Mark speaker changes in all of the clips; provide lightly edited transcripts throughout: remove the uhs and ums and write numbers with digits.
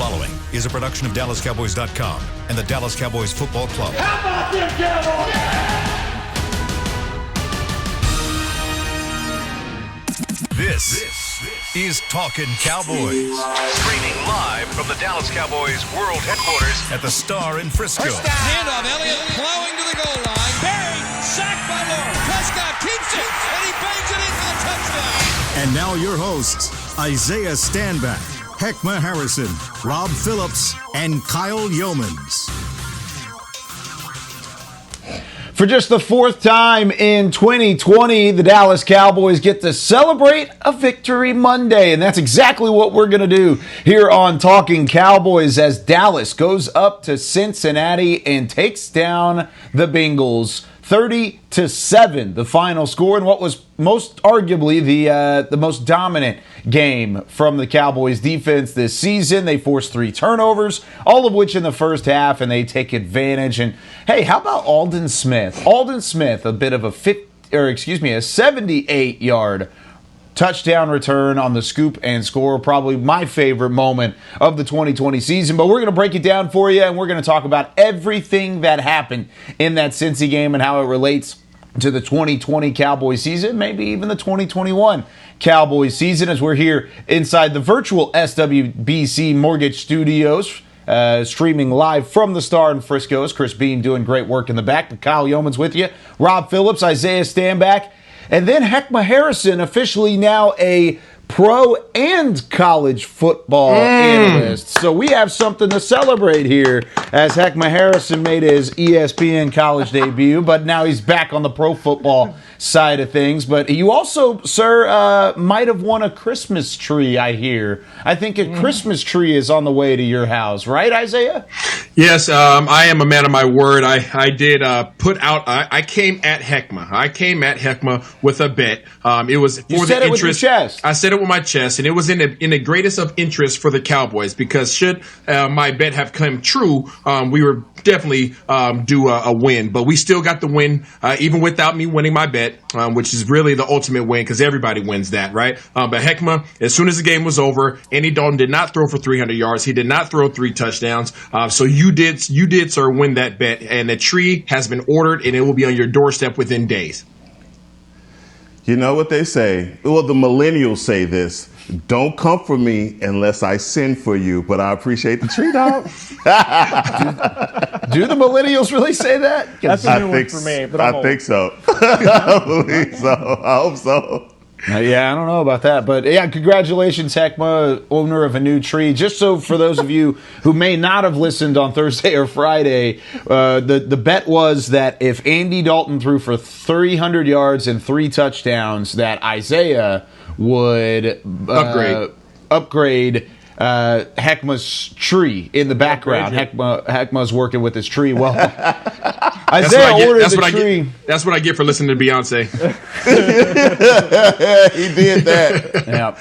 Speaker 1: following is a production of DallasCowboys.com and the Dallas Cowboys Football Club.
Speaker 2: How about them Cowboys?
Speaker 1: This is Talkin Cowboys. Streaming live from the Dallas Cowboys World Headquarters at the Star in Frisco.
Speaker 3: Handoff, Elliott plowing to the goal line. Barry, sacked by Lawrence. Prescott keeps it, and he bangs it in for the touchdown.
Speaker 4: And now your hosts, Isaiah Stanback, Heckma Harrison, Rob Phillips, and Kyle Yeomans.
Speaker 5: For just the fourth time in 2020, the Dallas Cowboys get to celebrate a Victory Monday, and that's exactly what we're going to do here on Talking Cowboys as Dallas goes up to Cincinnati and takes down the Bengals 30-7, the final score, and what was most arguably the most dominant game from the Cowboys defense this season. They forced 3 turnovers, all of which in the first half, and they take advantage. And hey, how about Aldon Smith? Aldon Smith, a bit of a 78-yard touchdown return on the scoop and score, probably my favorite moment of the 2020 season. But we're going to break it down for you, and we're going to talk about everything that happened in that Cincy game and how it relates to the 2020 Cowboys season, maybe even the 2021 Cowboys season, as we're here inside the virtual SWBC Mortgage Studios, streaming live from the Star in Frisco. Chris Beam doing great work in the back. But Kyle Yeomans with you. Rob Phillips, Isaiah Stanback. And then Heckma Harrison, officially now a pro and college football analyst. So we have something to celebrate here as Heckma Harrison made his ESPN college debut, but now he's back on the pro football side of things. But you also, sir, might have won a Christmas tree, I hear. I think a Christmas tree is on the way to your house, right, Isaiah?
Speaker 6: Yes, I am a man of my word. I did put out. I came at Heckma. I came at Heckma with a bet. It was for
Speaker 5: you said
Speaker 6: the
Speaker 5: it
Speaker 6: interest.
Speaker 5: With your chest.
Speaker 6: I said it with my chest, and it was in the greatest of interest for the Cowboys, because should my bet have come true, we were definitely due a win. But we still got the win, even without me winning my bet, which is really the ultimate win, because everybody wins that, right? But Heckma, as soon as the game was over, Andy Dalton did not throw for 300 yards. He did not throw 3 touchdowns. So you did, sir, win that bet, and the tree has been ordered, and it will be on your doorstep within days.
Speaker 7: You know what they say? Well, the millennials say this. Don't come for me unless I send for you, but I appreciate the tree, dog.
Speaker 5: Do the millennials really say that?
Speaker 8: That's a new one for me, but
Speaker 7: I think so. I believe so. I hope so.
Speaker 5: Yeah, I don't know about that, but yeah, congratulations, Heckma, owner of a new tree. Just so for those of you who may not have listened on Thursday or Friday, the bet was that if Andy Dalton threw for 300 yards and 3 touchdowns, that Isaiah would upgrade Heckma's tree in the background. Heckma's working with his tree. Well, Isaiah ordered the tree.
Speaker 6: That's what I get for listening to Beyonce.
Speaker 7: He did that.
Speaker 5: Yeah.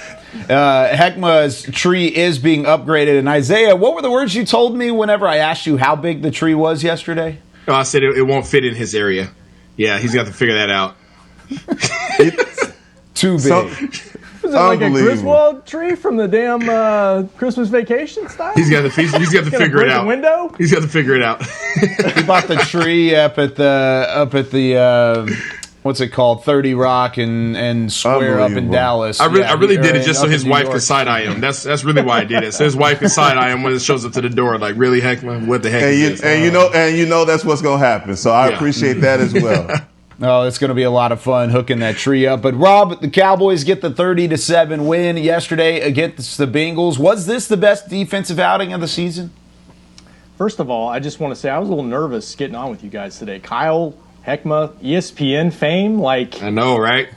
Speaker 5: Heckma's tree is being upgraded. And Isaiah, what were the words you told me whenever I asked you how big the tree was yesterday?
Speaker 6: Oh, I said it won't fit in his area. Yeah, he's got to figure that out.
Speaker 5: Too big.
Speaker 8: Was it like a Griswold tree from the damn Christmas Vacation style?
Speaker 6: He's got to figure it out.
Speaker 8: Window?
Speaker 6: He's got to figure it out.
Speaker 5: He bought the tree up at the what's it called, 30 Rock and Square up in Dallas.
Speaker 6: I really did it just so his wife could side eye him. That's really why I did it. So his wife could side eye him when it shows up to the door. Like, really, Heckma? What the heck is this?
Speaker 7: And you know that's what's gonna happen. So I appreciate that as well.
Speaker 5: Oh, it's going to be a lot of fun hooking that tree up. But, Rob, the Cowboys get the 30-7 win yesterday against the Bengals. Was this the best defensive outing of the season?
Speaker 8: First of all, I just want to say I was a little nervous getting on with you guys today. Kyle, Heckma, ESPN fame, like
Speaker 6: I know, right?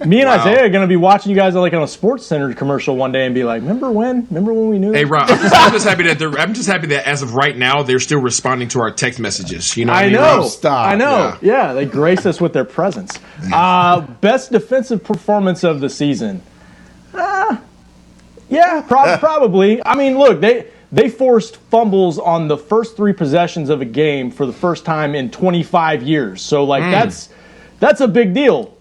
Speaker 8: Me and Isaiah are going to be watching you guys like on a Sports Center commercial one day and be like, "Remember when we knew?"
Speaker 6: Hey, Rob, I'm just happy that as of right now they're still responding to our text messages. You know,
Speaker 8: I know. Yeah, they grace us with their presence. Best defensive performance of the season. Probably. I mean, look, they forced fumbles on the first 3 possessions of a game for the first time in 25 years. So, like, that's a big deal.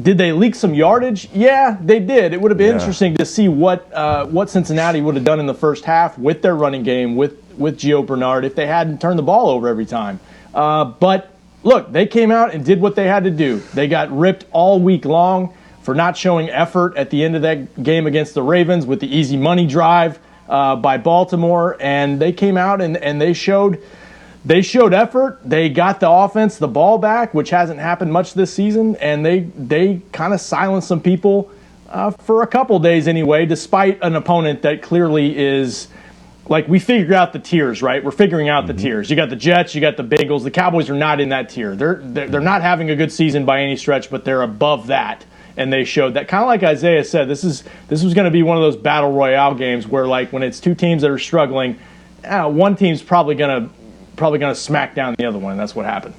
Speaker 8: Did they leak some yardage? Yeah, they did. It would have been interesting to see what Cincinnati would have done in the first half with their running game, with Gio Bernard, if they hadn't turned the ball over every time. But look, they came out and did what they had to do. They got ripped all week long for not showing effort at the end of that game against the Ravens with the easy money drive by Baltimore, and they came out and they showed effort. They got the offense the ball back, which hasn't happened much this season, and they kind of silenced some people for a couple days anyway, despite an opponent that clearly is, like, we figured out the tiers, right? We're figuring out the tiers. You got the Jets, you got the Bengals. The Cowboys are not in that tier. They're not having a good season by any stretch, but they're above that. And they showed that, kind of like Isaiah said, this was going to be one of those battle royale games where, like, when it's two teams that are struggling, one team's probably going to smack down the other one, and that's what happened.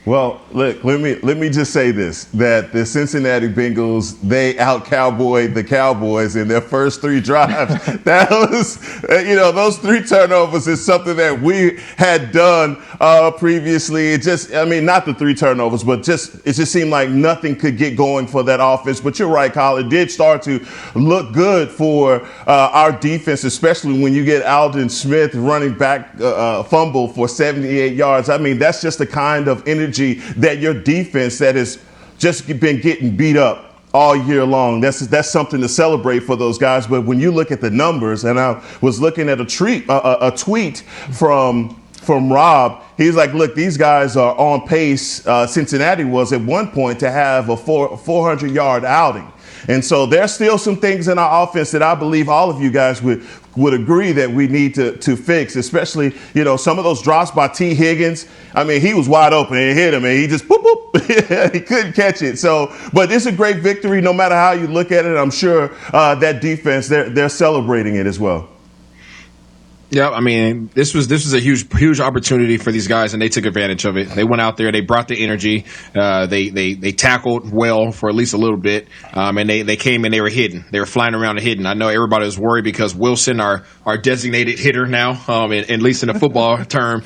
Speaker 7: Well, look, let me just say this, that the Cincinnati Bengals, they out-cowboyed the Cowboys in their first 3 drives. That was, those 3 turnovers is something that we had done previously. It just, not the 3 turnovers, but it just seemed like nothing could get going for that offense. But you're right, Kyle, it did start to look good for our defense, especially when you get Aldon Smith running back fumble for 78 yards. That's just the kind of energy that your defense that has just been getting beat up all year long. That's something to celebrate for those guys. But when you look at the numbers, and I was looking at a tweet from Rob, he's like, look, these guys are on pace. Cincinnati was at one point to have a 400-yard outing. And so there's still some things in our offense that I believe all of you guys would agree that we need to fix, especially, some of those drops by T. Higgins. He was wide open and hit him, and he just boop, boop. He couldn't catch it. So, but it's a great victory no matter how you look at it. I'm sure that defense, they're celebrating it as well.
Speaker 6: Yeah, this was a huge opportunity for these guys, and they took advantage of it. They went out there, they brought the energy, they tackled well for at least a little bit, and they came and they were hitting. They were flying around and hitting. I know everybody was worried because Wilson, our designated hitter now, at least in the football term,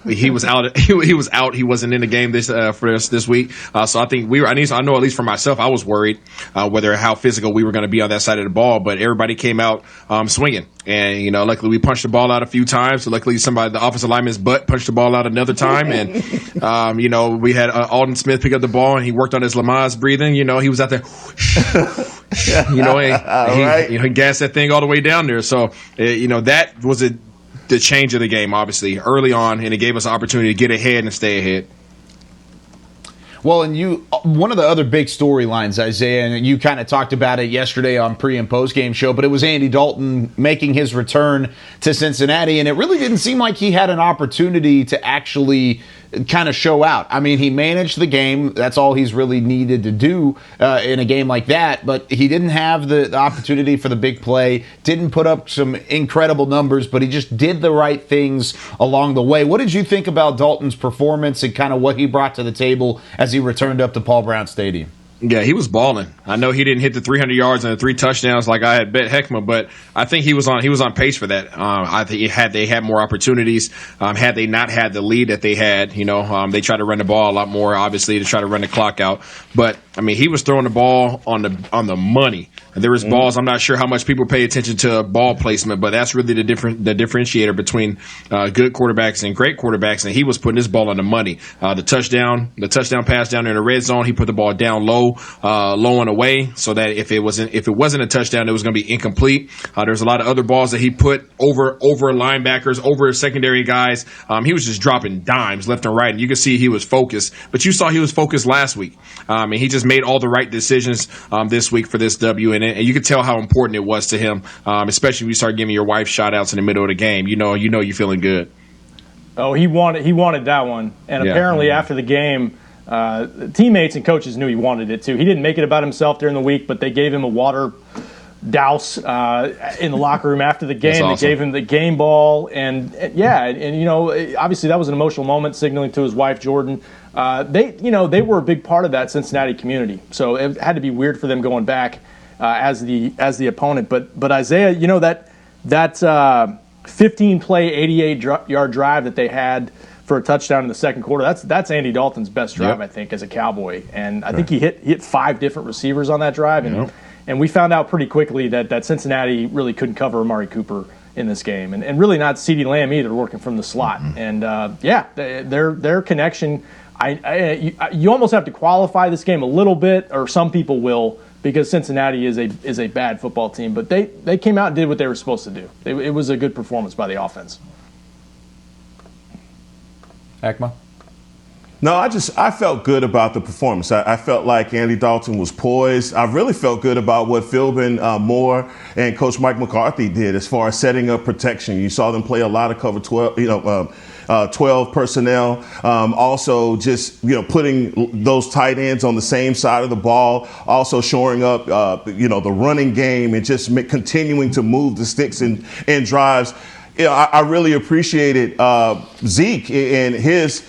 Speaker 6: he was out. He was out. He wasn't in the game for us this week. So I think I know at least for myself, I was worried how physical we were going to be on that side of the ball. But everybody came out swinging, and luckily we punched the ball out a few times. So luckily the offensive lineman's butt punched the ball out another time. And, we had Aldon Smith pick up the ball and he worked on his Lamaze breathing. He was out there, he gassed that thing all the way down there. So, that was the change of the game, obviously, early on. And it gave us an opportunity to get ahead and stay ahead.
Speaker 5: Well, and one of the other big storylines, Isaiah, and you kind of talked about it yesterday on pre- and post-game show, but it was Andy Dalton making his return to Cincinnati, and it really didn't seem like he had an opportunity to actually kind of show out. He managed the game. That's all he's really needed to do in a game like that, but he didn't have the opportunity for the big play, didn't put up some incredible numbers, but he just did the right things along the way. What did you think about Dalton's performance and kind of what he brought to the table as he returned up to Paul Brown Stadium?
Speaker 6: Yeah, he was balling. I know he didn't hit the 300 yards and the 3 touchdowns like I had bet Heckma, but I think he was on pace for that. I think they had more opportunities. Had they not had the lead that they had, they tried to run the ball a lot more, obviously, to try to run the clock out. But he was throwing the ball on the money. And there was balls. I'm not sure how much people pay attention to ball placement, but that's really the differentiator between good quarterbacks and great quarterbacks. And he was putting his ball on the money. The touchdown pass down in the red zone, he put the ball down low and away, so that if it wasn't a touchdown, it was going to be incomplete. There's a lot of other balls that he put over linebackers, over secondary guys. He was just dropping dimes left and right, and you could see he was focused. But you saw he was focused last week, and he just made all the right decisions this week for this W. And you could tell how important it was to him, especially when you start giving your wife shout outs in the middle of the game. You're feeling good.
Speaker 8: Oh, he wanted that one, and apparently after the game, teammates and coaches knew he wanted it too. He didn't make it about himself during the week, but they gave him a water douse in the locker room after the game. Awesome. They gave him the game ball, and obviously that was an emotional moment, signaling to his wife Jordan. They were a big part of that Cincinnati community, so it had to be weird for them going back as the opponent. But Isaiah, that 15 play 88 yard drive that they had for a touchdown in the second quarter. That's Andy Dalton's best drive, I think, as a Cowboy. And I think he hit 5 different receivers on that drive. And we found out pretty quickly that Cincinnati really couldn't cover Amari Cooper in this game, and really not CeeDee Lamb either, working from the slot. And their connection. You almost have to qualify this game a little bit, or some people will, because Cincinnati is a bad football team. But they came out and did what they were supposed to do. It was a good performance by the offense.
Speaker 5: Ekma?
Speaker 7: No, I felt good about the performance. I felt like Andy Dalton was poised. I really felt good about what Philbin Moore and Coach Mike McCarthy did as far as setting up protection. You saw them play a lot of cover 12, 12 personnel. Also, just putting those tight ends on the same side of the ball. Also shoring up, the running game and just continuing to move the sticks in drives. I really appreciated Zeke and his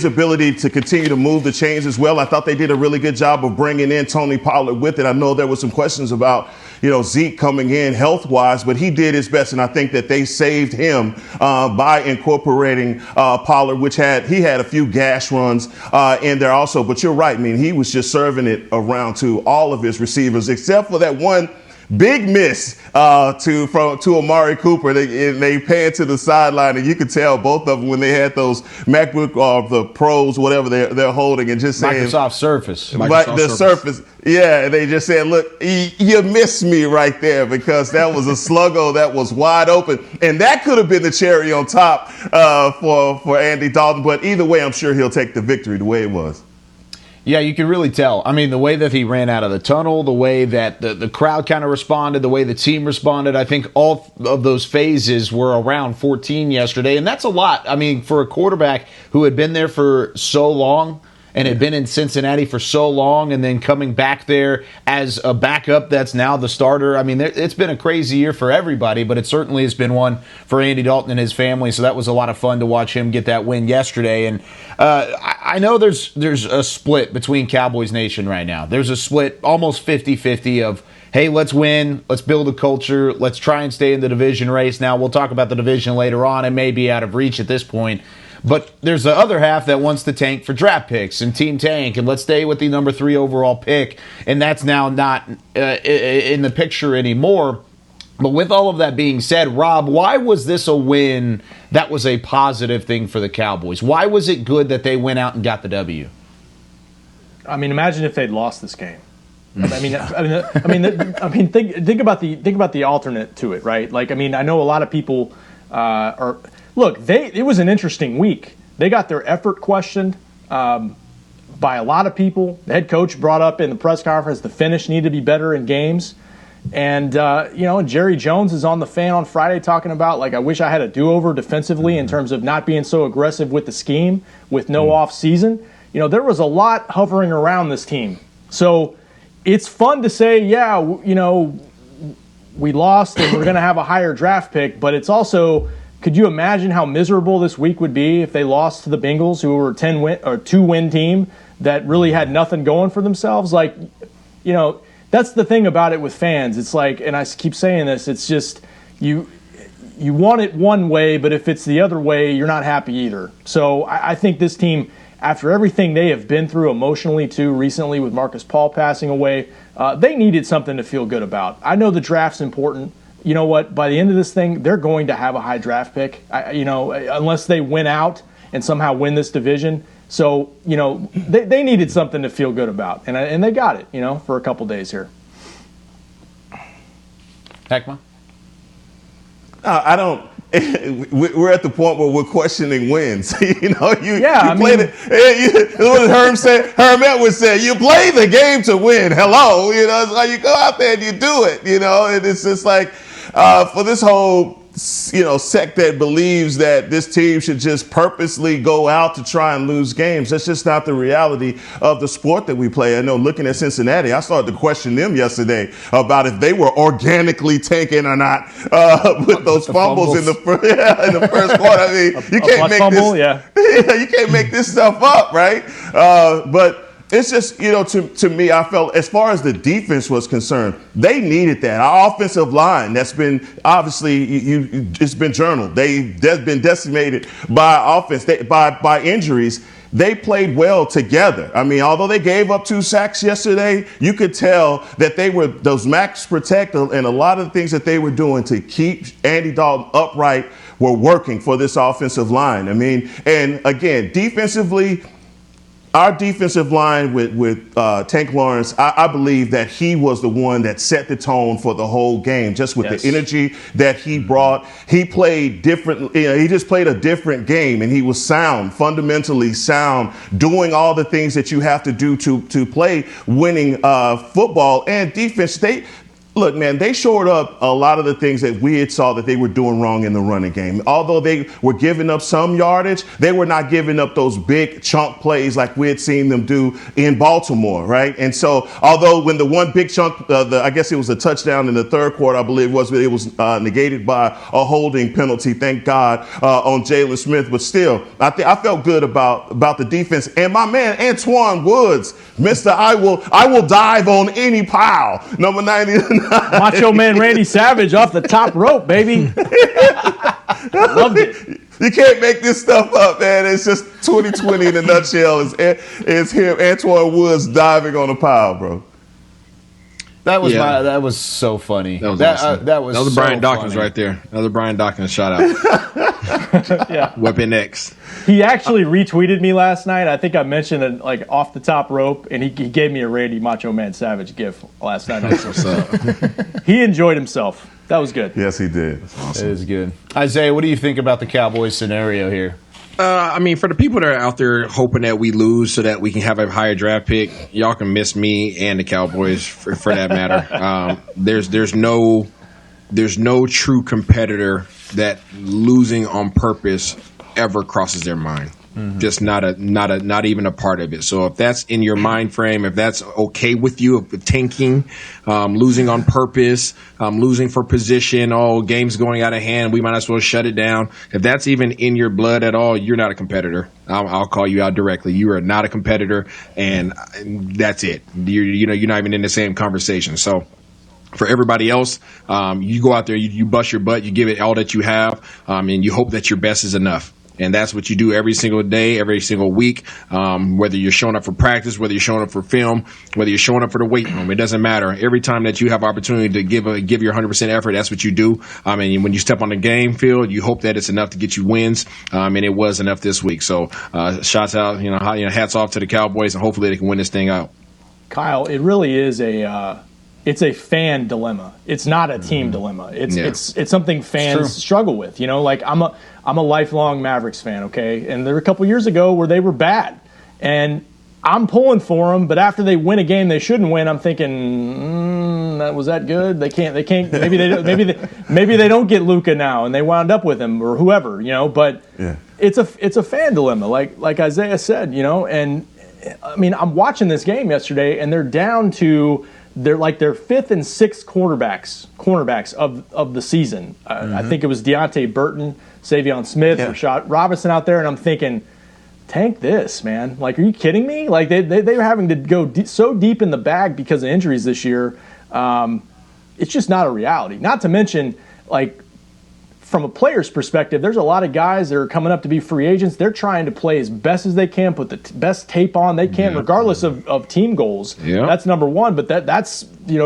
Speaker 7: ability to continue to move the chains as well. I thought they did a really good job of bringing in Tony Pollard with it. I know there were some questions about, Zeke coming in health-wise, but he did his best, and I think that they saved him by incorporating Pollard, which he had a few gash runs in there also. But you're right. I mean, he was just serving it around to all of his receivers, except for that one big miss to Amari Cooper. They panned to the sideline, and you could tell both of them when they had those MacBook or the Pros, whatever they're holding, and just saying
Speaker 5: Microsoft Surface.
Speaker 7: The Surface. Yeah, and they just said, "Look, you missed me right there," because that was a sluggo that was wide open, and that could have been the cherry on top for Andy Dalton. But either way, I'm sure he'll take the victory the way it was.
Speaker 5: Yeah, you can really tell. I mean, the way that he ran out of the tunnel, the way that the crowd kind of responded, the way the team responded, I think all of those phases were around 14 yesterday, and that's a lot. I mean, for a quarterback who had been there for so long and had been in Cincinnati for so long and then coming back there as a backup that's now the starter. I mean, it's been a crazy year for everybody, but it certainly has been one for Andy Dalton and his family, so that was a lot of fun to watch him get that win yesterday. And I know there's a split between Cowboys Nation right now. There's a split almost 50-50 of, hey, let's win, let's build a culture, let's try and stay in the division race. Now, we'll talk about the division later on. It may be out of reach at this point. But there's the other half that wants to tank for draft picks and team tank, and let's stay with the number 3 overall pick, and that's now not in the picture anymore. But with all of that being said, Rob, why was this a win that was a positive thing for the Cowboys? Why was it good that they went out and got the W?
Speaker 8: I mean, imagine if they'd lost this game. Think about the alternate to it, right? Like, I mean, I know a lot of people are. Look, it was an interesting week. They got their effort questioned by a lot of people. The head coach brought up in the press conference the finish needed to be better in games. And, Jerry Jones is on the Fan on Friday talking about, like, I wish I had a do-over defensively in terms of not being so aggressive with the scheme with no off season. There was a lot hovering around this team. So it's fun to say, yeah, we lost and we're going to have a higher draft pick, but it's also, could you imagine how miserable this week would be if they lost to the Bengals, who were a 2-win team that really had nothing going for themselves? Like, that's the thing about it with fans. It's like, and I keep saying this, it's just you want it one way, but if it's the other way, you're not happy either. So I think this team, after everything they have been through emotionally too recently with Marcus Paul passing away, they needed something to feel good about. I know the draft's important. You know what? By the end of this thing, they're going to have a high draft pick, unless they win out and somehow win this division. So, they needed something to feel good about, and they got it, for a couple days here.
Speaker 5: Heckma?
Speaker 7: I don't. We're at the point where we're questioning wins. What Herm said. Herm Edwards said, "You play the game to win." Hello, it's like you go out there and you do it. And it's just like for this whole sect that believes that this team should just purposely go out to try and lose games. That's just not the reality of the sport that we play. I know, looking at Cincinnati, I started to question them yesterday about if they were organically tanking or not with those fumbles in the first quarter. I mean, you can't make this. You can't make this stuff up, right? But it's just, to me, I felt as far as the defense was concerned, they needed that. Our offensive line, that's been obviously, it's been journaled. They've been decimated by offense, by injuries. They played well together. I mean, although they gave up 2 sacks yesterday, you could tell that those max protect and a lot of the things that they were doing to keep Andy Dalton upright were working for this offensive line. I mean, and again, defensively, our defensive line with Tank Lawrence, I believe that he was the one that set the tone for the whole game, just with the energy that he brought. He played different. He just played a different game, and he was sound, fundamentally sound, doing all the things that you have to do to play winning football and defense. Look, man, they shored up a lot of the things that we had saw that they were doing wrong in the running game. Although they were giving up some yardage, they were not giving up those big chunk plays like we had seen them do in Baltimore, right? And so, although when the one big chunk, I guess it was a touchdown in the third quarter, I believe it was negated by a holding penalty, thank God, on Jalen Smith. But still, I felt good about the defense. And my man, Antoine Woods, Mr. I will dive on any pile, number 99.
Speaker 8: Macho Man Randy Savage off the top rope, baby. Loved it.
Speaker 7: You can't make this stuff up, man. It's just 2020 in a nutshell. It's him, Antoine Woods, diving on a pile, bro.
Speaker 5: That was so funny.
Speaker 6: That was awesome.
Speaker 5: That was
Speaker 6: another
Speaker 5: so
Speaker 6: Brian Dawkins
Speaker 5: funny.
Speaker 6: right there. Another Brian Dawkins shout out.
Speaker 8: Yeah.
Speaker 6: Weapon X.
Speaker 8: He actually retweeted me last night. I think I mentioned it like off the top rope, and he gave me a Randy Macho Man Savage gif last night.
Speaker 6: What's up?
Speaker 8: He enjoyed himself. That was good.
Speaker 7: Yes, he did.
Speaker 5: Awesome. It is good. Isaiah, what do you think about the Cowboys scenario here?
Speaker 6: I mean, for the people that are out there hoping that we lose so that we can have a higher draft pick, y'all can miss me and the Cowboys for that matter. There's no true competitor that losing on purpose ever crosses their mind. Mm-hmm. Just not even a part of it. So if that's in your mind frame, if that's okay with you, if tanking, losing on purpose, losing for position, games going out of hand, we might as well shut it down. If that's even in your blood at all, you're not a competitor. I'll call you out directly. You are not a competitor, and that's it. You're not even in the same conversation. So for everybody else, you go out there, you bust your butt, you give it all that you have, and you hope that your best is enough. And that's what you do every single day, every single week, whether you're showing up for practice, whether you're showing up for film, whether you're showing up for the weight room. It doesn't matter. Every time that you have opportunity to give your 100% effort, that's what you do. And when you step on the game field, you hope that it's enough to get you wins. And it was enough this week. So shots out, hats off to the Cowboys, and hopefully they can win this thing out.
Speaker 8: Kyle, it really is it's a fan dilemma. It's not a team dilemma. It's something fans struggle with. Like I'm a lifelong Mavericks fan, okay? And there were a couple years ago where they were bad. And I'm pulling for them, but after they win a game they shouldn't win, I'm thinking, was that good? They can't maybe they don't get Luka now and they wound up with him or whoever, but it's a fan dilemma, like Isaiah said, and I mean, I'm watching this game yesterday and they're down to their 5th and 6th cornerbacks of the season. I think it was Deontay Burton, Savion Smith, Rashad Robinson out there, and I'm thinking, tank this, man. Like, are you kidding me? Like, they were having to go so deep in the bag because of injuries this year. It's just not a reality. Not to mention, like, from a player's perspective, there's a lot of guys that are coming up to be free agents. They're trying to play as best as they can, put the best tape on they can, regardless of team goals. Yeah. That's number one, but that's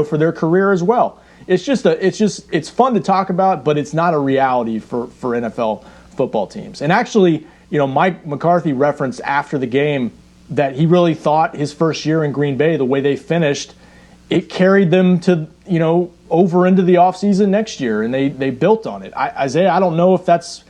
Speaker 8: for their career as well. It's fun to talk about, but it's not a reality for NFL football teams. And actually, Mike McCarthy referenced after the game that he really thought his first year in Green Bay, the way they finished, it carried them to over into the offseason next year, and they built on it. Isaiah, I don't know if that's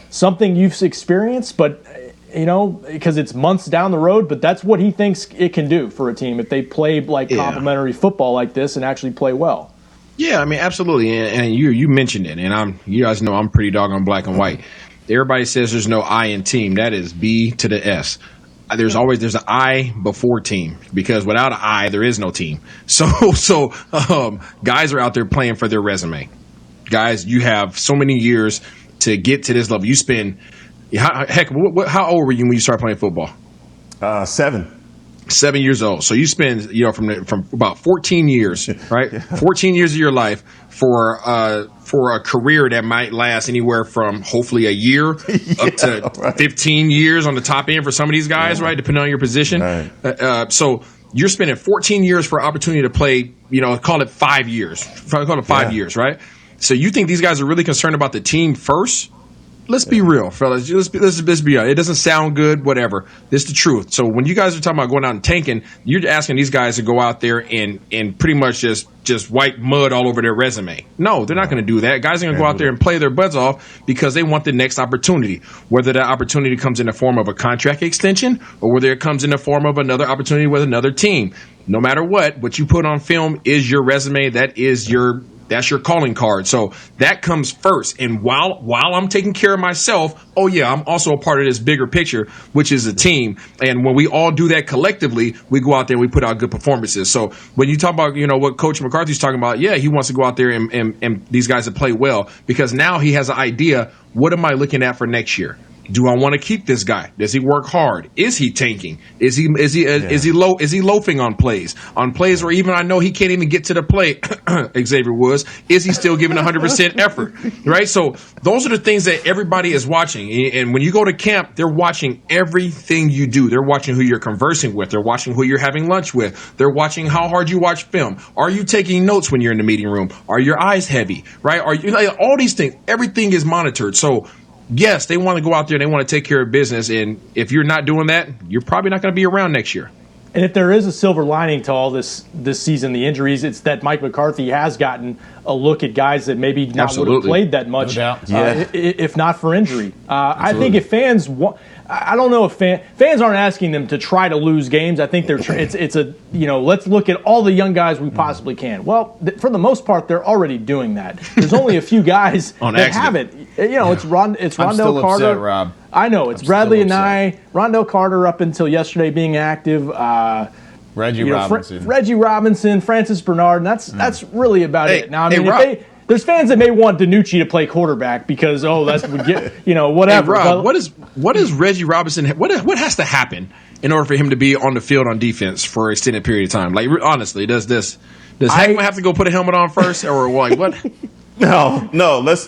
Speaker 8: something you've experienced, but because it's months down the road, but that's what he thinks it can do for a team if they play complementary football like this and actually play well. Yeah, I mean, absolutely, and you mentioned it, and you guys know I'm pretty doggone black and white. Everybody says there's no I in team. That is B to the S. There's an I before team, because without an I, there is no team. So guys are out there playing for their resume. Guys, you have so many years to get to this level. You spend, how old were you when you started playing football?
Speaker 7: 7.
Speaker 6: 7 years old. So you spend, from about 14 years, right? 14 years of your life for a career that might last anywhere from hopefully a year up to 15 years on the top end for some of these guys, right? Depending on your position. Right. So you're spending 14 years for an opportunity to play, call it 5 years. Call it 5 years, right? So you think these guys are really concerned about the team first? Let's be real, fellas. Let's be real. It doesn't sound good, whatever. This is the truth. So when you guys are talking about going out and tanking, you're asking these guys to go out there and pretty much just wipe mud all over their resume. No, they're not going to do that. Guys are going to go out there and play their butts off because they want the next opportunity. Whether that opportunity comes in the form of a contract extension or whether it comes in the form of another opportunity with another team. No matter what you put on film is your resume. That's your calling card. So that comes first. And while I'm taking care of myself, I'm also a part of this bigger picture, which is a team. And when we all do that collectively, we go out there and we put out good performances. So when you talk about, what Coach McCarthy's talking about, he wants to go out there and these guys to play well because now he has an idea. What am I looking at for next year? Do I want to keep this guy? Does he work hard? Is he tanking? Is he loafing on plays? On plays where even I know he can't even get to the play, Xavier Woods, is he still giving 100% effort? Right? So those are the things that everybody is watching. And when you go to camp, they're watching everything you do. They're watching who you're conversing with. They're watching who you're having lunch with. They're watching how hard you watch film. Are you taking notes when you're in the meeting room? Are your eyes heavy? Right? Are you all these things? Everything is monitored. So yes, they want to go out there and they want to take care of business. And if you're not doing that, you're probably not going to be around next year.
Speaker 8: And if there is a silver lining to all this season, the injuries, it's that Mike McCarthy has gotten a look at guys that maybe not would have played that much if not for injury. I think if fans want, I don't know if fans aren't asking them to try to lose games. I think it's a let's look at all the young guys we possibly can. Well, for the most part, they're already doing that. There's only a few guys that haven't. It's Rondell Carter.
Speaker 5: Upset, Rob.
Speaker 8: I know it's Bradley and Rondell Carter up until yesterday being active.
Speaker 5: Reggie
Speaker 8: Robinson, Francis Bernard, and that's really about it. Now, I mean, there's fans that may want DiNucci to play quarterback because that's would get whatever.
Speaker 6: Hey, Rob, what is Reggie Robinson? What has to happen in order for him to be on the field on defense for an extended period of time? Like honestly, does Heckman have to go put a helmet on first, or like what?
Speaker 7: No. Let's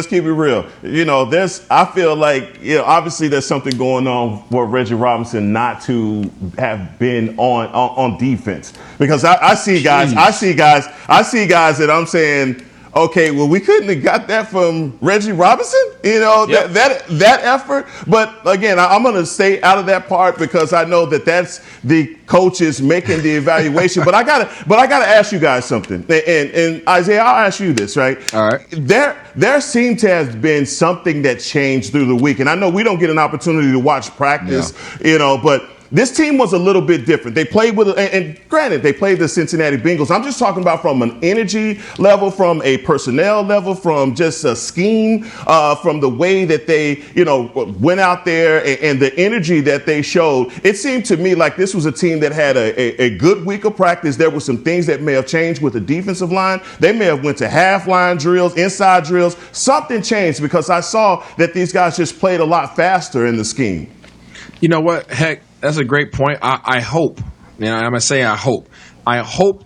Speaker 7: keep it real. I feel like obviously there's something going on for Reggie Robinson not to have been on defense because I see guys that I'm saying, okay, well, we couldn't have got that from Reggie Robinson, that effort. But again, I'm going to stay out of that part because I know that's the coaches making the evaluation. But I gotta ask you guys something. And Isaiah, I'll ask you this, right?
Speaker 6: All right.
Speaker 7: There seemed to have been something that changed through the week, and I know we don't get an opportunity to watch practice, but. This team was a little bit different. They played and granted, they played the Cincinnati Bengals. I'm just talking about from an energy level, from a personnel level, from just a scheme, from the way that they, went out there and the energy that they showed. It seemed to me like this was a team that had a good week of practice. There were some things that may have changed with the defensive line. They may have went to half line drills, inside drills. Something changed because I saw that these guys just played a lot faster in the scheme.
Speaker 6: You know what, Heck? That's a great point. I hope, I'm gonna say I hope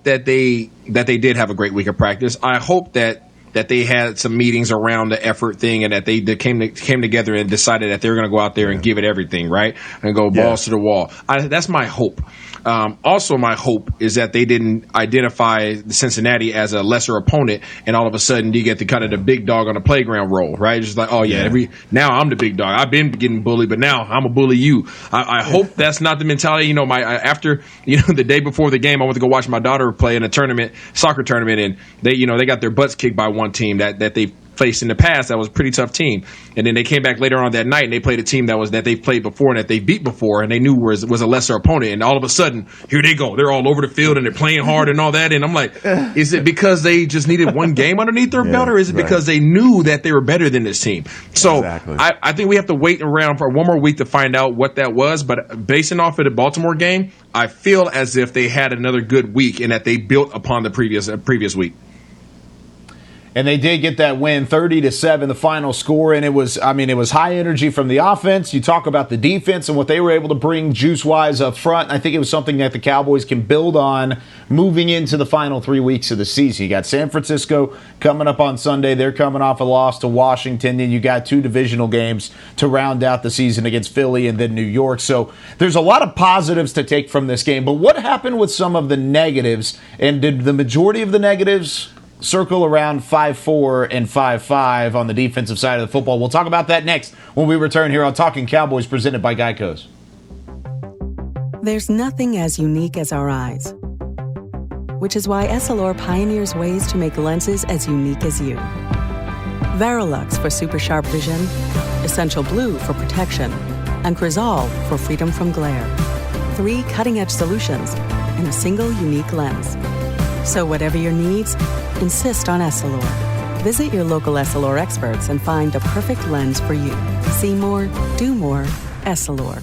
Speaker 6: that they did have a great week of practice. I hope that they had some meetings around the effort thing and that they came together and decided that they were going to go out there and give it everything, right, and go balls to the wall. That's my hope. Also, my hope is that they didn't identify Cincinnati as a lesser opponent, and all of a sudden you get the kind of the big dog on the playground role, right? Just like, now I'm the big dog. I've been getting bullied, but now I'm a bully you. I hope that's not the mentality. After the day before the game, I went to go watch my daughter play in a soccer tournament, and they got their butts kicked by one team that they faced in the past. That was a pretty tough team, and then they came back later on that night and they played a team that they played before and that they beat before, and they knew was a lesser opponent, and all of a sudden here they go, they're all over the field and they're playing hard and all that, and I'm like, is it because they just needed one game underneath their belt, or is it because they knew that they were better than this team? So exactly. I think we have to wait around for one more week to find out what that was, but basing off of the Baltimore game, I feel as if they had another good week and that they built upon the previous week.
Speaker 5: And they did get that win, 30-7, the final score. And it was high energy from the offense. You talk about the defense and what they were able to bring juice-wise up front. I think it was something that the Cowboys can build on moving into the final 3 weeks of the season. You got San Francisco coming up on Sunday. They're coming off a loss to Washington. Then you got 2 divisional games to round out the season against Philly and then New York. So there's a lot of positives to take from this game. But what happened with some of the negatives? And did the majority of the negatives circle around 5-4 and 5-5 on the defensive side of the football? We'll talk about that next when we return here on Talkin Cowboys, presented by Geico's.
Speaker 2: There's nothing as unique as our eyes, which is why Essilor pioneers ways to make lenses as unique as you. Verilux for super sharp vision, Essential Blue for protection, and Crizal for freedom from glare. 3 cutting-edge solutions in a single unique lens. So whatever your needs, insist on Essilor. Visit your local Essilor experts and find the perfect lens for you. See more, do more, Essilor.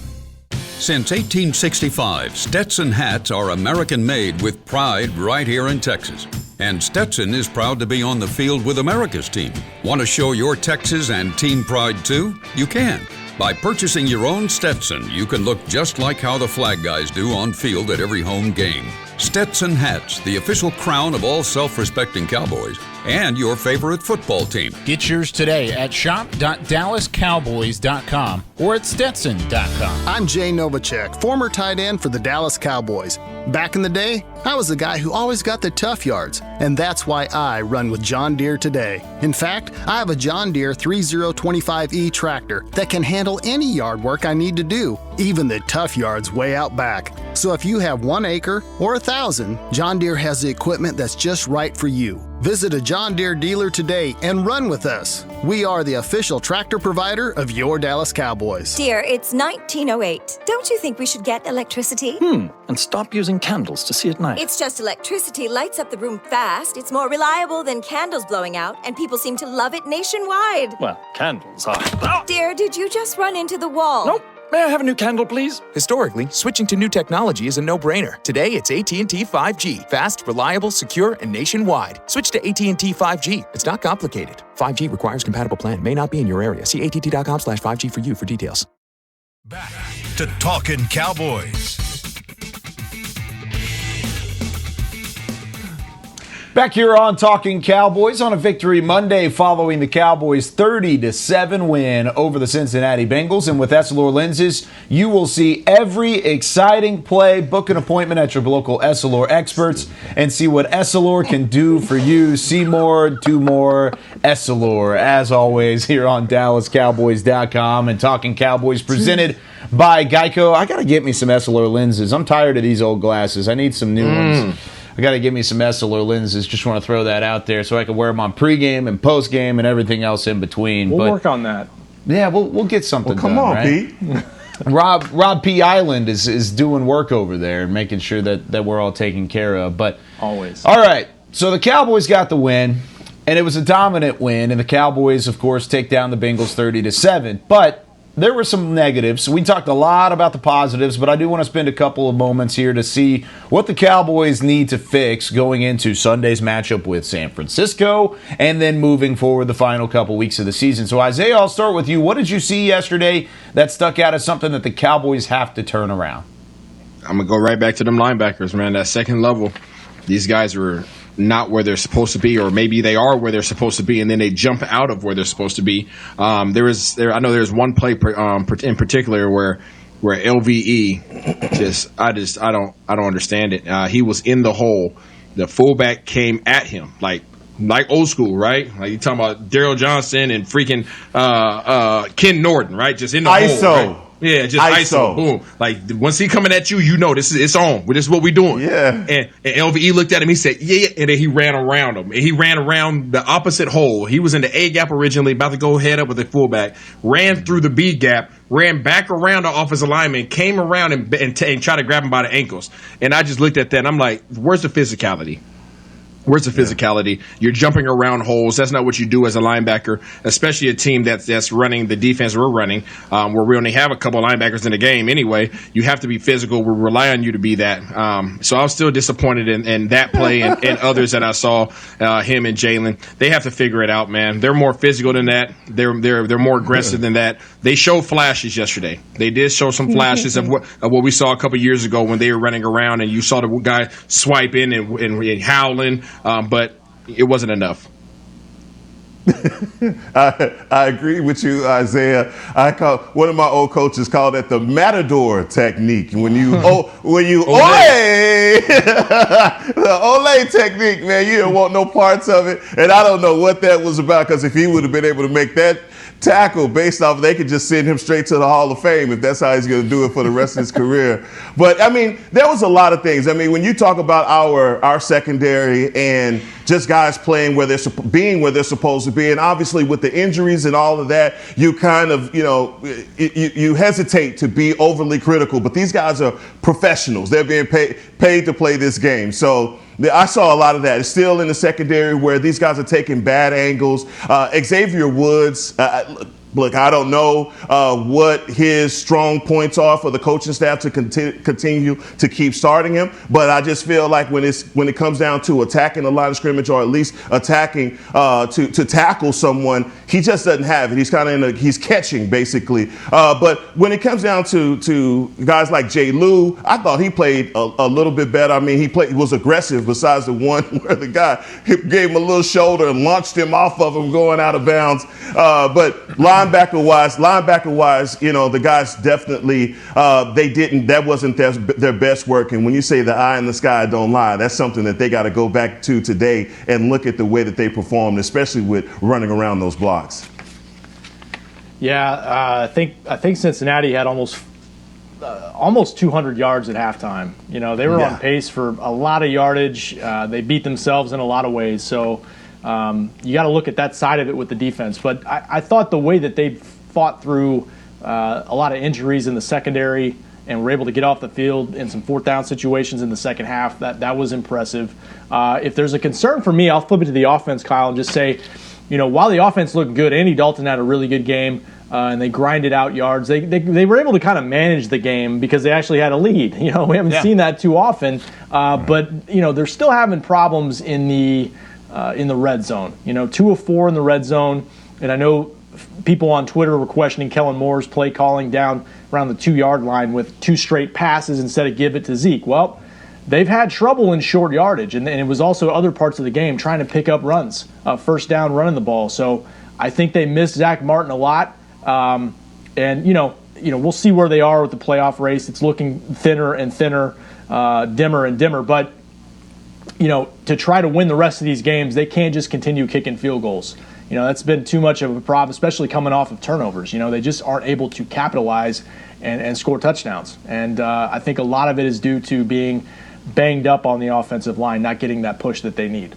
Speaker 9: Since 1865, Stetson hats are American-made with pride right here in Texas. And Stetson is proud to be on the field with America's team. Want to show your Texas and team pride too? You can. By purchasing your own Stetson, you can look just like how the flag guys do on field at every home game. Stetson hats, the official crown of all self-respecting Cowboys, and your favorite football team.
Speaker 10: Get yours today at shop.dallascowboys.com or at stetson.com.
Speaker 11: I'm Jay Novacek, former tight end for the Dallas Cowboys. Back in the day, I was the guy who always got the tough yards, and that's why I run with John Deere today. In fact, I have a John Deere 3025E tractor that can handle any yard work I need to do, even the tough yards way out back. So if you have 1 acre or 1,000, John Deere has the equipment that's just right for you. Visit a John Deere dealer today and run with us. We are the official tractor provider of your Dallas Cowboys.
Speaker 12: Dear, it's 1908. Don't you think we should get electricity?
Speaker 13: And stop using candles to see at night.
Speaker 12: It's just electricity lights up the room fast. It's more reliable than candles blowing out, and people seem to love it nationwide.
Speaker 13: Well, candles are...
Speaker 12: Dear, did you just run into the wall?
Speaker 13: Nope. May I have a new candle, please?
Speaker 14: Historically, switching to new technology is a no-brainer. Today, it's AT&T 5G. Fast, reliable, secure, and nationwide. Switch to AT&T 5G. It's not complicated. 5G requires compatible plan. May not be in your area. See att.com/5G for you for details.
Speaker 1: Back to Talkin Cowboys.
Speaker 5: Back here on Talking Cowboys on a Victory Monday following the Cowboys' 30-7 win over the Cincinnati Bengals. And with Essilor lenses, you will see every exciting play. Book an appointment at your local Essilor experts and see what Essilor can do for you. See more, do more, Essilor. As always, here on DallasCowboys.com and Talking Cowboys presented by Geico. I got to get me some Essilor lenses. I'm tired of these old glasses. I need some new ones. I got to give me some Essilor lenses. Just want to throw that out there so I can wear them on pregame and postgame and everything else in between.
Speaker 8: We'll work on that.
Speaker 5: Yeah, we'll get something done.
Speaker 7: Come on,
Speaker 5: right?
Speaker 7: Pete.
Speaker 5: Rob P. Island is doing work over there and making sure that we're all taken care of. But
Speaker 8: always.
Speaker 5: All right, so the Cowboys got the win, and it was a dominant win. And the Cowboys, of course, take down the Bengals 30-7. But there were some negatives. We talked a lot about the positives, but I do want to spend a couple of moments here to see what the Cowboys need to fix going into Sunday's matchup with San Francisco and then moving forward the final couple weeks of the season. So, Isaiah, I'll start with you. What did you see yesterday that stuck out as something that the Cowboys have to turn around?
Speaker 6: I'm going to go right back to them linebackers, man. That second level, these guys were not where they're supposed to be, or maybe they are where they're supposed to be, and then they jump out of where they're supposed to be. I know there's one play in particular where LVE I don't understand it. He was in the hole. The fullback came at him like old school, right? Like you talking about Daryl Johnson and freaking Ken Norton, right? Just in the
Speaker 7: ISO.
Speaker 6: hole. Right? Yeah, just ISO. Boom. Like, once he coming at you, you know it's on. This is what we doing.
Speaker 7: Yeah.
Speaker 6: And LVE looked at him, he said, yeah, and then he ran around him. And he ran around the opposite hole. He was in the A gap originally, about to go head up with the fullback, ran through the B gap, ran back around the offensive lineman, came around and tried to grab him by the ankles. And I just looked at that, and I'm like, where's the physicality? Where's the physicality? You're jumping around holes. That's not what you do as a linebacker, especially a team that's running the defense we're running, where we only have a couple of linebackers in the game anyway. You have to be physical. We rely on you to be that. So I was still disappointed in that play and others that I saw, him and Jalen. They have to figure it out, man. They're more physical than that. They're more aggressive than that. They showed flashes yesterday. They did show some flashes of what we saw a couple years ago when they were running around and you saw the guy swiping and howling. But it wasn't enough.
Speaker 7: I agree with you, Isaiah. One of my old coaches called it the matador technique. When you the ole technique, man, you don't want no parts of it. And I don't know what that was about, because if he would have been able to make that tackle based off, they could just send him straight to the Hall of Fame if that's how he's going to do it for the rest of his career. But I mean, there was a lot of things. I mean, when you talk about our secondary and just guys playing where they're supposed to be, and obviously with the injuries and all of that, you kind of, you hesitate to be overly critical. But these guys are professionals. They're being paid to play this game. So I saw a lot of that. It's still in the secondary where these guys are taking bad angles. Xavier Woods, look, I don't know what his strong points are for the coaching staff to continue to keep starting him, but I just feel like when it comes down to attacking the line of scrimmage, or at least attacking to tackle someone, he just doesn't have it. He's kind of he's catching basically. But when it comes down to guys like Jay Lou, I thought he played a little bit better. I mean, he was aggressive, besides the one where the guy gave him a little shoulder and launched him off of him going out of bounds. But linebacker wise, the guys definitely that wasn't their best work. And when you say the eye in the sky don't lie, that's something that they got to go back to today and look at the way that they performed, especially with running around those blocks.
Speaker 8: Yeah, I think Cincinnati had almost 200 yards at halftime. They were on pace for a lot of yardage. They beat themselves in a lot of ways. So you got to look at that side of it with the defense. But I thought the way that they fought through a lot of injuries in the secondary and were able to get off the field in some fourth down situations in the second half, that was impressive. If there's a concern for me, I'll flip it to the offense, Kyle, and just say, while the offense looked good, Andy Dalton had a really good game, and they grinded out yards. They were able to kind of manage the game because they actually had a lead. We haven't seen that too often, but they're still having problems in the red zone. 2 of 4 in the red zone, and I know people on Twitter were questioning Kellen Moore's play calling down around the 2-yard line with 2 straight passes instead of give it to Zeke. Well, they've had trouble in short yardage, and it was also other parts of the game trying to pick up runs, first down running the ball. So I think they missed Zach Martin a lot, and we'll see where they are with the playoff race. It's looking thinner and thinner, dimmer and dimmer, but to try to win the rest of these games, they can't just continue kicking field goals. That's been too much of a problem, especially coming off of turnovers. They just aren't able to capitalize and score touchdowns. And I think a lot of it is due to being banged up on the offensive line, not getting that push that they need.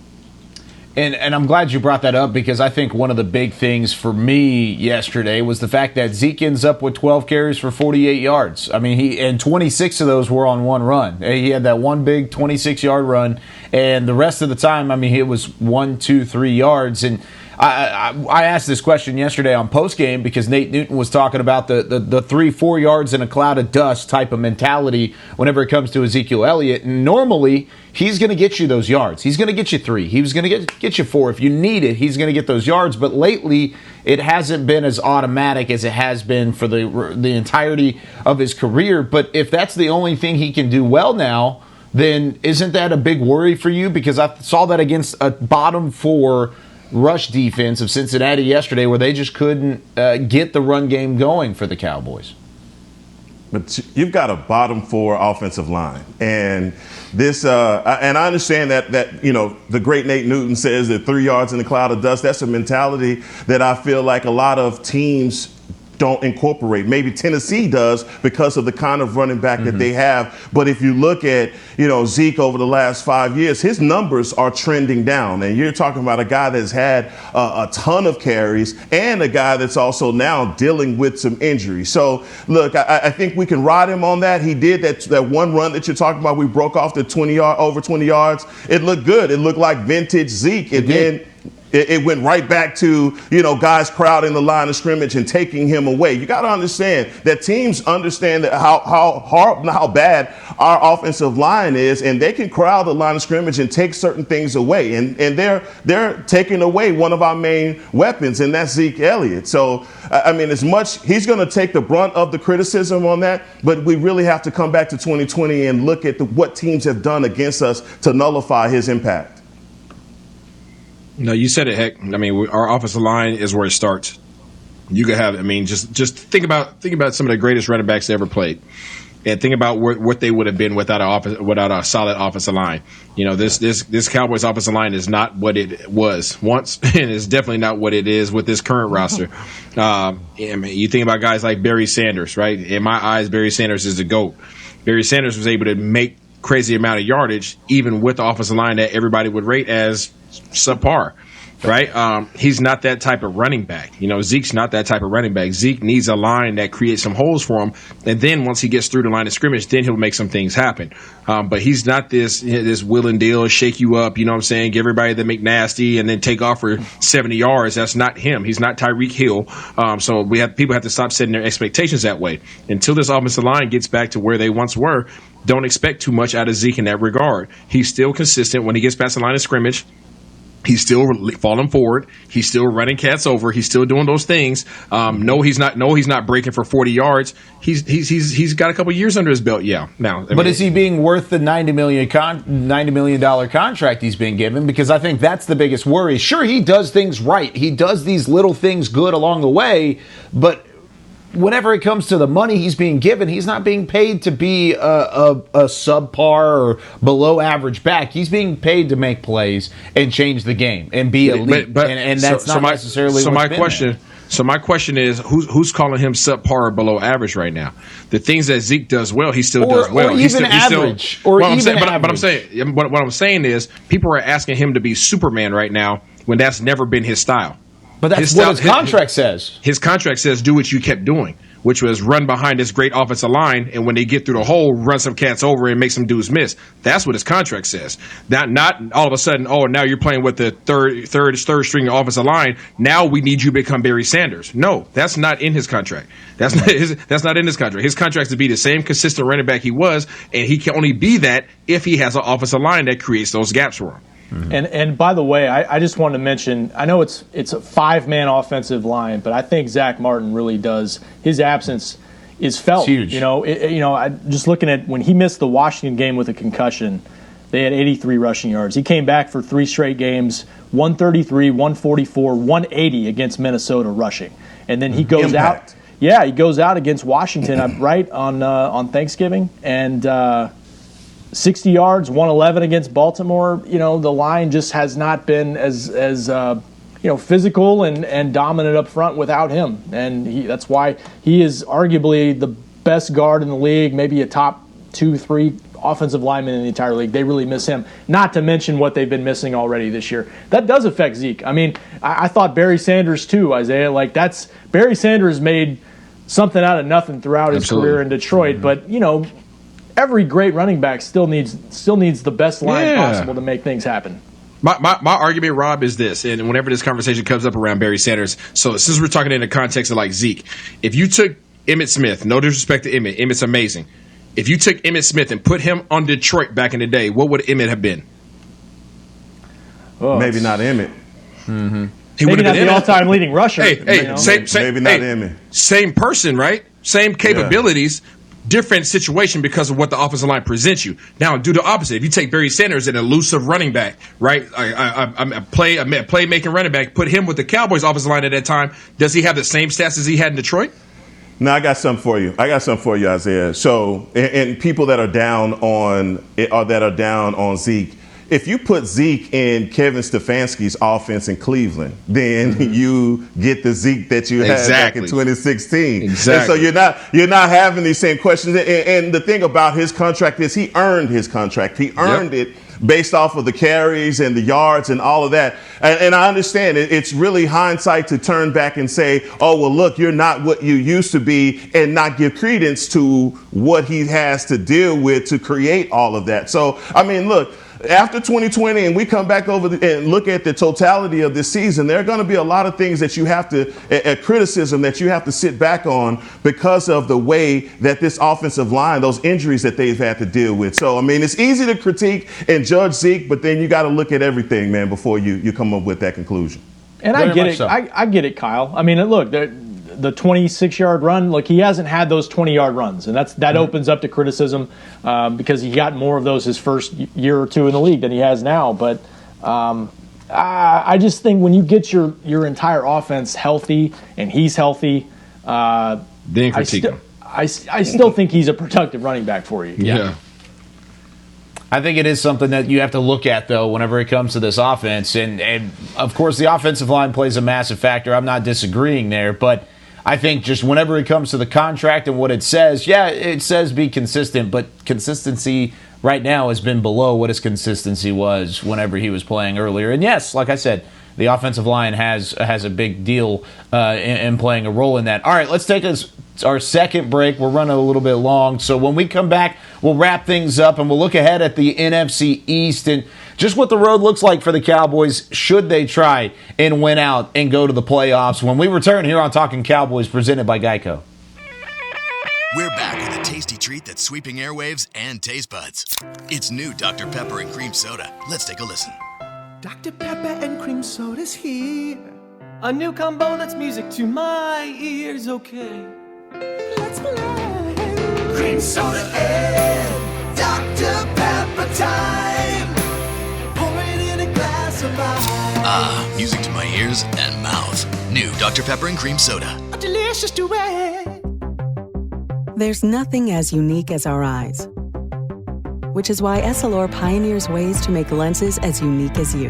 Speaker 5: And I'm glad you brought that up, because I think one of the big things for me yesterday was the fact that Zeke ends up with 12 carries for 48 yards. I mean, 26 of those were on one run. He had that one big 26-yard run, and the rest of the time, it was 1, 2, 3 yards. And I asked this question yesterday on postgame because Nate Newton was talking about the 3-4 yards in a cloud of dust type of mentality whenever it comes to Ezekiel Elliott. And normally, he's going to get you those yards. He's going to get you 3. He was going to get you 4. If you need it, he's going to get those yards. But lately, it hasn't been as automatic as it has been for the entirety of his career. But if that's the only thing he can do well now, then isn't that a big worry for you? Because I saw that against a bottom 4 rush defense of Cincinnati yesterday, where they just couldn't get the run game going for the Cowboys.
Speaker 7: But you've got a bottom 4 offensive line, and this and I understand that the great Nate Newton says that 3 yards in a cloud of dust. That's a mentality that I feel like a lot of teams don't incorporate. Maybe Tennessee does because of the kind of running back that they have. But if you look at, Zeke over the last 5 years, his numbers are trending down. And you're talking about a guy that's had a ton of carries and a guy that's also now dealing with some injuries. So, look, I think we can ride him on that. He did that one run that you're talking about. We broke off the over 20 yards. It looked good. It looked like vintage Zeke. And then it went right back to, guys crowding the line of scrimmage and taking him away. You got to understand that teams understand that how hard and how bad our offensive line is, and they can crowd the line of scrimmage and take certain things away. And they're taking away one of our main weapons, and that's Zeke Elliott. So, as much he's going to take the brunt of the criticism on that, but we really have to come back to 2020 and look at what teams have done against us to nullify his impact.
Speaker 6: No, you said it, Heck. Our offensive line is where it starts. You could have, just think about some of the greatest running backs that ever played, and think about what they would have been without a solid offensive line. This Cowboys offensive line is not what it was once, and it's definitely not what it is with this current roster. You think about guys like Barry Sanders, right? In my eyes, Barry Sanders is the GOAT. Barry Sanders was able to make crazy amount of yardage, even with the offensive line that everybody would rate as subpar, right? He's not that type of running back. Zeke's not that type of running back. Zeke needs a line that creates some holes for him, and then once he gets through the line of scrimmage, then he'll make some things happen. But he's not this will and deal, shake you up, give everybody the McNasty and then take off for 70 yards. That's not him. He's not Tyreek Hill. So people have to stop setting their expectations that way. Until this offensive line gets back to where they once were, don't expect too much out of Zeke in that regard. He's still consistent when he gets past the line of scrimmage. He's still falling forward. He's still running cats over. He's still doing those things. No, he's not breaking for 40 yards. He's got a couple years under his belt. Yeah. Now,
Speaker 5: but is he being worth the $90 million contract he's been given? Because I think that's the biggest worry. Sure, he does things right. He does these little things good along the way, but whenever it comes to the money he's being given, he's not being paid to be a subpar or below average back. He's being paid to make plays and change the game and be elite. And that's not necessarily
Speaker 6: so.
Speaker 5: So
Speaker 6: my question is, who's calling him subpar or below average right now? The things that Zeke does well, he still does well.
Speaker 5: Or even average. What
Speaker 6: I'm saying is, people are asking him to be Superman right now when that's never been his style.
Speaker 5: But that's what his contract says.
Speaker 6: His contract says do what you kept doing, which was run behind this great offensive line, and when they get through the hole, run some cats over and make some dudes miss. That's what his contract says. Not all of a sudden, now you're playing with the third string offensive line. Now we need you to become Barry Sanders. No, that's not in his contract. That's not in his contract. His contract is to be the same consistent running back he was, and he can only be that if he has an offensive line that creates those gaps for him.
Speaker 8: Mm-hmm. And by the way, I just wanted to mention, I know it's a five-man offensive line, but I think Zach Martin really does. His absence is felt.
Speaker 5: It's huge.
Speaker 8: I just looking at when he missed the Washington game with a concussion, they had 83 rushing yards. He came back for 3 straight games, 133, 144, 180 against Minnesota rushing, and then he goes out. Yeah, he goes out against Washington, right on Thanksgiving, and 60 yards, 111 against Baltimore. The line just has not been as physical and dominant up front without him. And that's why he is arguably the best guard in the league, maybe a top 2-3 offensive lineman in the entire league. They really miss him, not to mention what they've been missing already this year. That does affect Zeke. I thought Barry Sanders too, Isaiah. Barry Sanders made something out of nothing throughout his career in Detroit, but every great running back still needs the best line possible to make things happen.
Speaker 6: My argument, Rob, is this, and whenever this conversation comes up around Barry Sanders, so since we're talking in the context of like Zeke, if you took Emmitt Smith, no disrespect to Emmitt's amazing. If you took Emmitt Smith and put him on Detroit back in the day, what would Emmitt have been?
Speaker 7: Maybe not Emmitt.
Speaker 8: Mm-hmm. He would have been the all-time leading rusher.
Speaker 6: Maybe not Emmitt. Same person, right? Same capabilities. Yeah. Different situation because of what the offensive line presents you. Now, do the opposite. If you take Barry Sanders, an elusive running back, right, a play-making running back, put him with the Cowboys offensive line at that time, does he have the same stats as he had in Detroit?
Speaker 7: No, I got something for you. Isaiah. So, and people that are down on Zeke, if you put Zeke in Kevin Stefanski's offense in Cleveland, then you get the Zeke that you had back in 2016.
Speaker 6: Exactly.
Speaker 7: And so you're not having these same questions. And the thing about his contract is he earned his contract. He earned it based off of the carries and the yards and all of that. And I understand it's really hindsight to turn back and say, oh, well, look, you're not what you used to be, and not give credence to what he has to deal with to create all of that. So, I mean, look, after 2020 and we come back over and look at the totality of this season, there are going to be a lot of things that you have to, criticism that you have to sit back on because of the way that this offensive line, those injuries that they've had to deal with. So, I mean, it's easy to critique and judge Zeke, but then you got to look at everything, man, before you come up with that conclusion.
Speaker 8: And I get it. So. I get it, Kyle. I mean, look, the 26-yard run, look, he hasn't had those 20-yard runs, and that opens up to criticism because he got more of those his first year or two in the league than he has now. But I just think when you get your entire offense healthy and he's healthy,
Speaker 6: then critique him.
Speaker 8: I still think he's a productive running back for you.
Speaker 6: Yeah.
Speaker 5: I think it is something that you have to look at, though, whenever it comes to this offense. And of course, the offensive line plays a massive factor. I'm not disagreeing there, but I think just whenever it comes to the contract and what it says, it says be consistent, but consistency right now has been below what his consistency was whenever he was playing earlier. And yes, like I said, the offensive line has a big deal in playing a role in that. All right, let's take our second break. We're running a little bit long, so when we come back, we'll wrap things up and we'll look ahead at the NFC East and just what the road looks like for the Cowboys should they try and win out and go to the playoffs when we return here on Talkin Cowboys, presented by Geico.
Speaker 15: We're back with a tasty treat that's sweeping airwaves and taste buds. It's new Dr. Pepper and Cream Soda. Let's take a listen.
Speaker 16: Dr. Pepper and Cream Soda's here. A new combo that's music to my ears, okay. Let's play. Cream Soda and Dr. Pepper time. Pour it in a glass of ice.
Speaker 15: Music to my ears and mouth. New Dr. Pepper and Cream Soda.
Speaker 16: A delicious duet.
Speaker 2: There's nothing as unique as our eyes, which is why Essilor pioneers ways to make lenses as unique as you.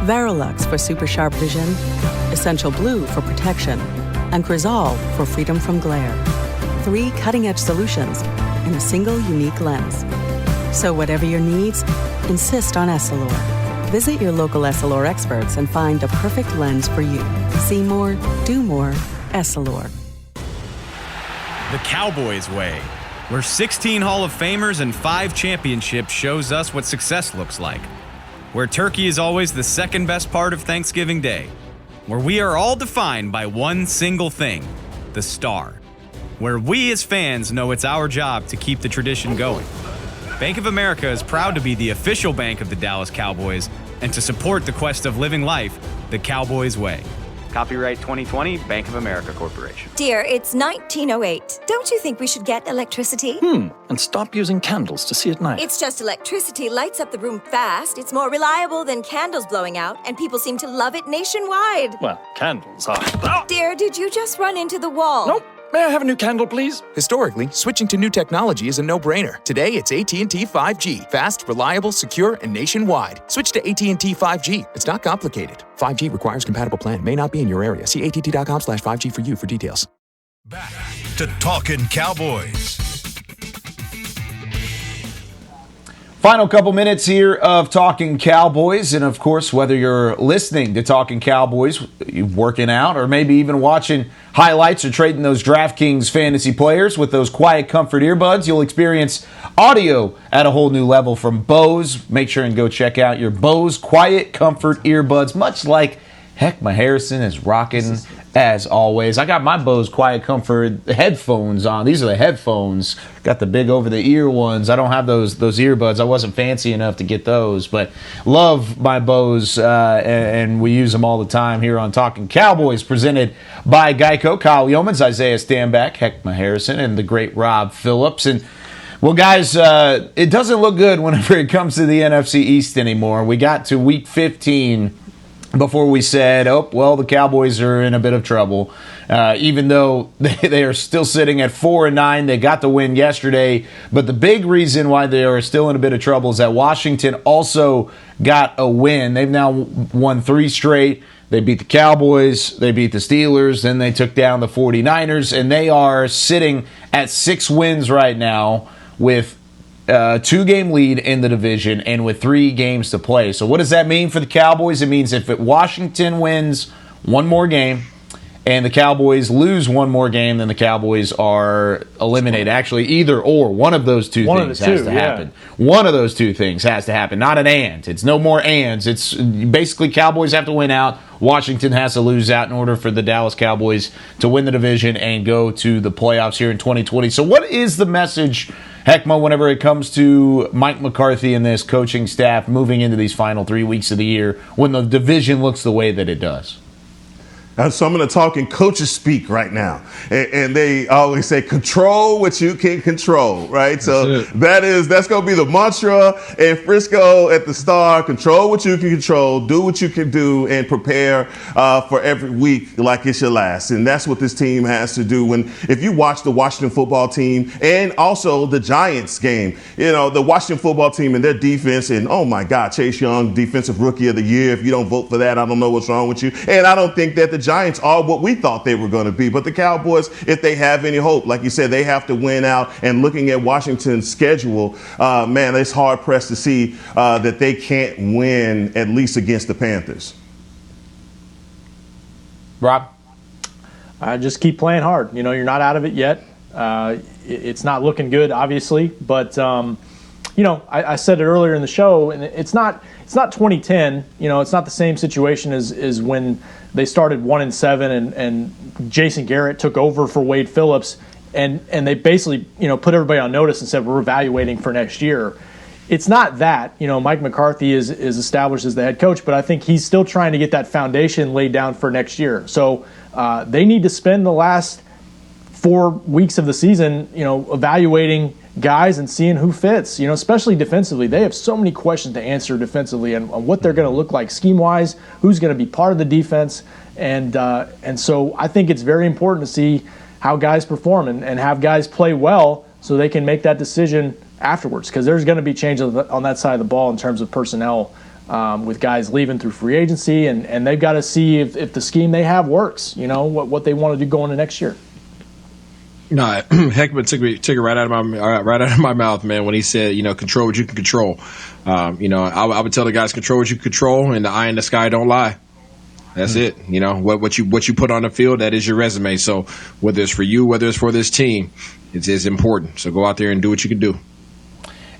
Speaker 2: Verilux for super sharp vision, Essential Blue for protection, and Crizal for freedom from glare. 3 cutting-edge solutions in a single unique lens. So whatever your needs, insist on Essilor. Visit your local Essilor experts and find the perfect lens for you. See more, do more, Essilor.
Speaker 17: The Cowboys way, where 16 Hall of Famers and 5 championships shows us what success looks like. Where turkey is always the second best part of Thanksgiving Day. Where we are all defined by one single thing, the star. Where we as fans know it's our job to keep the tradition going. Bank of America is proud to be the official bank of the Dallas Cowboys and to support the quest of living life the Cowboys way. Copyright 2020, Bank of America Corporation.
Speaker 12: Dear, it's 1908. Don't you think we should get electricity?
Speaker 13: And stop using candles to see at night.
Speaker 12: It's just electricity lights up the room fast. It's more reliable than candles blowing out, and people seem to love it nationwide.
Speaker 13: Well, candles are...
Speaker 12: Dear, did you just run into the wall?
Speaker 13: Nope. May I have a new candle, please?
Speaker 14: Historically, switching to new technology is a no-brainer. Today, it's AT&T 5G. Fast, reliable, secure, and nationwide. Switch to AT&T 5G. It's not complicated. 5G requires compatible plan. May not be in your area. See att.com/5G for you for details.
Speaker 1: Back to Talkin Cowboys.
Speaker 5: Final couple minutes here of Talkin Cowboys, and of course, whether you're listening to Talkin Cowboys, you're working out, or maybe even watching highlights or trading those DraftKings fantasy players with those quiet comfort earbuds, you'll experience audio at a whole new level from Bose. Make sure and go check out your Bose quiet comfort earbuds, much like Heckma Harrison is rocking as always. I got my Bose Quiet Comfort headphones on. These are the headphones. Got the big over-the-ear ones. I don't have those earbuds. I wasn't fancy enough to get those, but love my Bose, and we use them all the time here on Talkin Cowboys, presented by Geico. Kyle Yeomans, Isaiah Stanback, Heckma Harrison, and the great Rob Phillips. And well, guys, it doesn't look good whenever it comes to the NFC East anymore. We got to Week 15 before we said, oh, well, the Cowboys are in a bit of trouble. even though they are still sitting at 4-9. They got the win yesterday. But the big reason why they are still in a bit of trouble is that Washington also got a win. They've now won 3 straight. They beat the Cowboys, they beat the Steelers, then they took down the 49ers, and they are sitting at 6 wins right now with a 2-game lead in the division and with 3 games to play. So what does that mean for the Cowboys? It means if Washington wins one more game and the Cowboys lose one more game, then the Cowboys are eliminated. Actually, either or. One of those two things has to happen. One of those two things has to happen. Not an and. It's no more ands. It's basically Cowboys have to win out. Washington has to lose out in order for the Dallas Cowboys to win the division and go to the playoffs here in 2020. So what is the message, Heckma, whenever it comes to Mike McCarthy and this coaching staff moving into these final 3 weeks of the year when the division looks the way that it does?
Speaker 7: So I'm going to talk in coaches speak right now. And they always say, control what you can control, right? So that's going to be the mantra in Frisco at the Star. Control what you can control, do what you can do, and prepare for every week like it's your last. And that's what this team has to do. If you watch the Washington football team and also the Giants game, the Washington football team and their defense, and oh my God, Chase Young, Defensive Rookie of the Year. If you don't vote for that, I don't know what's wrong with you. And I don't think that the Giants are what we thought they were going to be. But the Cowboys, if they have any hope, like you said, they have to win out. And looking at Washington's schedule, man, it's hard-pressed to see that they can't win at least against the Panthers.
Speaker 5: Rob?
Speaker 8: Just keep playing hard. You're not out of it yet. It's not looking good, obviously. But, I said it earlier in the show, and it's not 2010. It's not the same situation as when they started 1-7 and Jason Garrett took over for Wade Phillips, and they basically put everybody on notice and said we're evaluating for next year. It's not that. Mike McCarthy is established as the head coach, but I think he's still trying to get that foundation laid down for next year. So they need to spend the last 4 weeks of the season, evaluating guys and seeing who fits, especially defensively. They have so many questions to answer defensively and what they're going to look like scheme-wise, who's going to be part of the defense. And so I think it's very important to see how guys perform and have guys play well so they can make that decision afterwards, because there's going to be changes on that side of the ball in terms of personnel with guys leaving through free agency, and they've got to see if the scheme they have works, what they want to do going into next year.
Speaker 6: No, Heckman took it right out of my mouth, man, when he said, control what you can control. I would tell the guys, control what you can control, and the eye in the sky don't lie. That's it. What you put on the field, that is your resume. So whether it's for you, whether it's for this team, it's important. So go out there and do what you can do.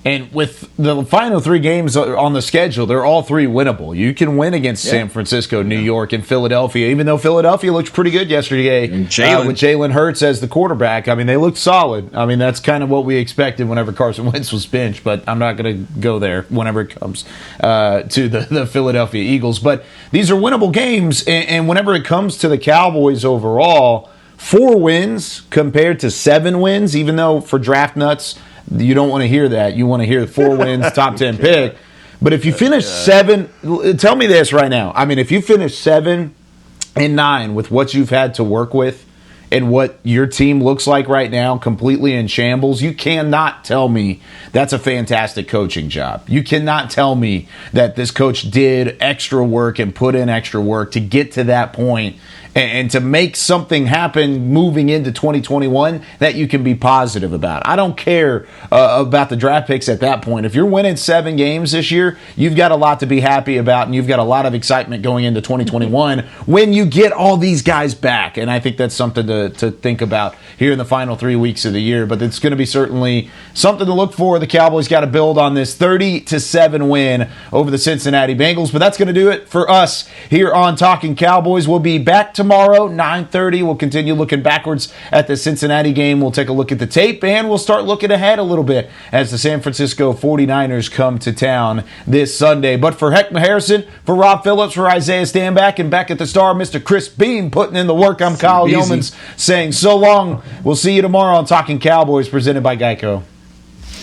Speaker 5: And with the final 3 games on the schedule, they're all 3 winnable. You can win against San Francisco, New York, and Philadelphia, even though Philadelphia looked pretty good yesterday with Jalen Hurts as the quarterback. I mean, they looked solid. I mean, that's kind of what we expected whenever Carson Wentz was benched, but I'm not going to go there whenever it comes to the Philadelphia Eagles. But these are winnable games, and whenever it comes to the Cowboys overall, 4 wins compared to 7 wins, even though for draft nuts, you don't want to hear that. You want to hear 4 wins, top 10 pick. But if you finish 7, tell me this right now. I mean, if you finish 7-9 with what you've had to work with and what your team looks like right now, completely in shambles, you cannot tell me that's a fantastic coaching job. You cannot tell me that this coach did extra work and put in extra work to get to that point and to make something happen moving into 2021 that you can be positive about. I don't care about the draft picks at that point. If you're winning 7 games this year, you've got a lot to be happy about, and you've got a lot of excitement going into 2021 when you get all these guys back. And I think that's something to think about here in the final 3 weeks of the year. But it's going to be certainly something to look for. The Cowboys got to build on this 30-7 win over the Cincinnati Bengals. But that's going to do it for us here on Talkin Cowboys. We'll be back tomorrow, 9:30. We'll continue looking backwards at the Cincinnati game. We'll take a look at the tape, and we'll start looking ahead a little bit as the San Francisco 49ers come to town this Sunday. But for Heckma Harrison, for Rob Phillips, for Isaiah Stanback, and back at the Star, Mr. Chris Beam putting in the work. I'm Kyle Yeomans saying so long. We'll see you tomorrow on Talkin Cowboys, presented by Geico.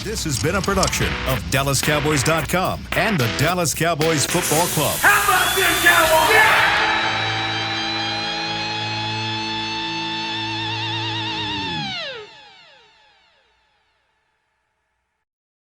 Speaker 1: This has been a production of DallasCowboys.com and the Dallas Cowboys Football Club.